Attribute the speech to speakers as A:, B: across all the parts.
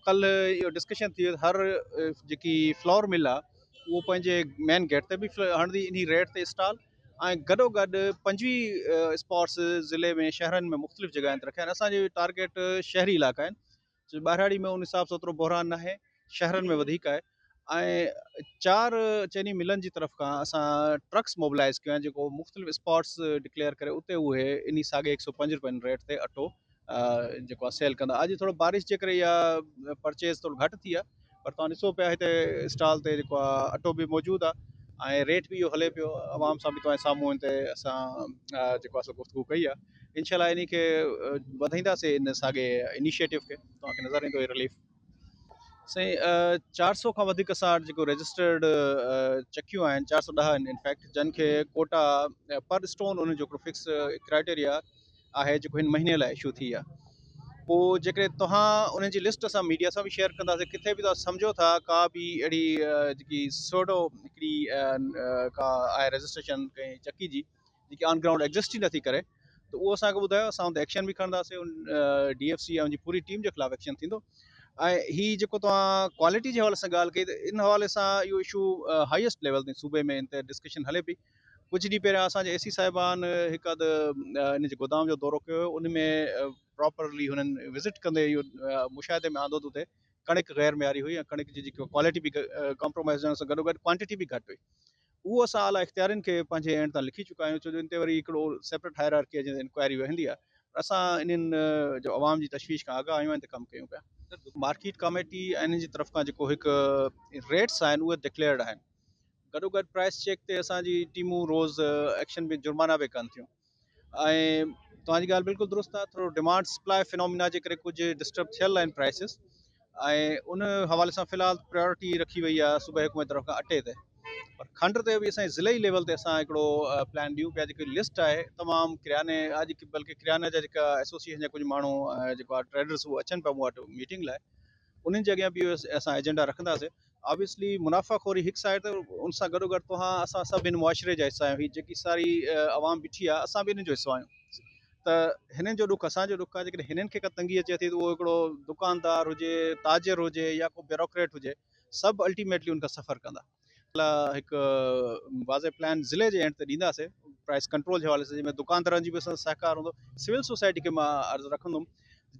A: कल इहो डिस्कशन थी वियो हर जेकी फ्लोर मिल आहे उहो पंहिंजे मेन गेट ते बि हणंदी इन रेट ते स्टॉल ऐं गॾो गॾु 25 स्पॉट्स ज़िले में शहरनि में मुख़्तलिफ़ जॻहियुनि ते रखिया आहिनि। असांजे टारगेट शहरी इलाइक़ा आहिनि, जो ॿाहिराड़ी में उन हिसाब सां ओतिरो बहिरान न आहे, शहरनि में वधीक आहे। ऐं 4 चइनी मिलनि जी तरफ़ खां असां ट्रक्स मोबिलाइज़ कयो आहे जेको मुख़्तलिफ़ स्पॉट्स डिक्लेयर करे उते उहे इन साॻे 105 रुपयनि रेट ते अटो जेको आहे सेल कंदा। अॼु थोरो बारिश जे करे इहा परचेज़ थोरो घटि थी आहे, पर तव्हां ॾिसो पिया हिते स्टॉल ते जेको आहे अटो बि मौजूदु आहे ऐं रेट बि इहो हले पियो। आवाम सां बि तव्हांजे साम्हूं हिन ते असां जेको आहे गुफ़्तगू कई आहे। इनशाला इन खे वधाईंदासीं इन साॻे इनिशिएटिव खे, तव्हांखे नज़र ईंदो रिलीफ। साईं 400 खां वधीक असां वटि जेको रजिस्टर्ड चकियूं आहिनि, 410 आहिनि इनफैक्ट, जिन खे कोटा पर स्टोन उन जो हिकिड़ो फिक्स क्राइटेरिया आहे जेको हिन महीने लाइ इशू थी आहे। पोइ जेकॾहिं तव्हां उन्हनि जी लिस्ट असां मीडिया सां बि शेयर कंदासीं, किथे बि तव्हां सम्झो था का बि अहिड़ी जेकी सोडो हिकिड़ी का आहे रजिस्ट्रेशन कंहिं चकी जी जेकी ऑन ग्राउंड एग्ज़िस्ट ई नथी करे, त उहो असांखे ॿुधायो, असां उन ते एक्शन बि खणंदासीं। उन DFC ऐं उनजी पूरी टीम जे ख़िलाफ़ु एक्शन थींदो। ऐं हीअ जेको तव्हां क्वालिटी जे हवाले सां ॻाल्हि कई, त इन हवाले सां इहो इशू हाईएस्ट लेवल ते सूबे में इन ते डिस्कशन हले पई। कुझु ॾींहं पहिरियां असांजे AC साहिबान हिकु अधु इन जे गोदाम जो दौरो कयो, उन में प्रॉपरली हुननि विज़िट कंदे इहो मुशाहिदे में आंदो त कणिक गैर मयारी हुई ऐं कणिक जी जेकी क्वालिटी बि कॉम्प्रोमाइज़ हुजण सां गॾोगॾु क्वांटिटी बि घटि हुई। उहो असां आला इख़्तियारनि खे पंहिंजे एंड तां लिखी चुका आहियूं, छो जो इन ते वरी हिकिड़ो सेपरेट हायरार्की आहे जंहिं इंक्वायरी वेंदी आहे। असां इन्हनि जो आवाम जी तशवीश खां आगाह आहियूं, इन ते कमु कयूं पिया। मार्केट कमेटी ऐं इन्हनि जी तरफ़ खां जेको हिकु रेट्स आहिनि उहे डिक्लेयर्ड आहिनि। गॾोगॾु प्राइस चेक ते असांजी टीमूं रोज़ एक्शन बि जुर्माना बि कनि थियूं। ऐं तव्हांजी ॻाल्हि बिल्कुलु दुरुस्त आहे, थोरो डिमांड सप्लाई फिनोमिना जे करे कुझु डिस्टर्ब थियल आहिनि प्राइसिस, ऐं उन हवाले सां फ़िलहालु प्रायोरिटी रखी वई आहे सूबे हुकूमत तरफ़ खां अटे ते। पर खंड ते बि असांजे ज़िले लेवल ते असां हिकिड़ो प्लान ॾियूं पिया, जेकी लिस्ट आहे तमामु किराने, अॼु बल्कि किराने जा जेका एसोसिएशन जा कुझु माण्हू जेको आहे ट्रेडर्स, उहे अचनि पिया मूं वटि मीटिंग लाइ, उन्हनि जे अॻियां बि असां एजेंडा रखंदासीं। ऑब्वियसली मुनाफ़ाखोरी हिकु साइड ते, उन सां गॾोगॾु तव्हां असां सभिनि मुआशिरे जा हिसा आहियूं। हीअ जेकी सारी आवाम बीठी आहे, असां बि इन्हनि जो हिसो आहियूं। त हिननि जो ॾुख असांजो ॾुख आहे। जेकॾहिं हिननि खे का तंगी अचे थी, त उहो हिकिड़ो दुकानदार हुजे, ताजिर हुजे या को ब्यूरोक्रेट हुजे, सभु अल्टीमेटली उनखां सफ़र कंदा। हिकु वाज़े प्लान ज़िले जे एंड ते ॾींदासीं प्राइस कंट्रोल जे हवाले सां, जंहिंमें दुकानदारनि जी बि असां सहकार हूंदो। सिविल सोसाइटी खे मां अर्ज़ु रखंदुमि,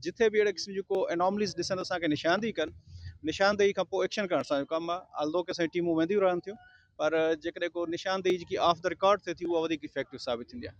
A: जिथे बि अहिड़े क़िस्म जी को एनॉमलीज़ ॾिसनि, असांखे निशानदेही कनि। निशानदेही खां पोइ एक्शन करणु असांजो कमु आहे। आल्दो की असांजी टीमूं वेंदियूं रहनि थियूं, पर जेकॾहिं को निशानदेही जेकी ऑफ द रिकॉर्ड थिए थी, उहा वधीक इफेक्टिव साबित थींदी आहे।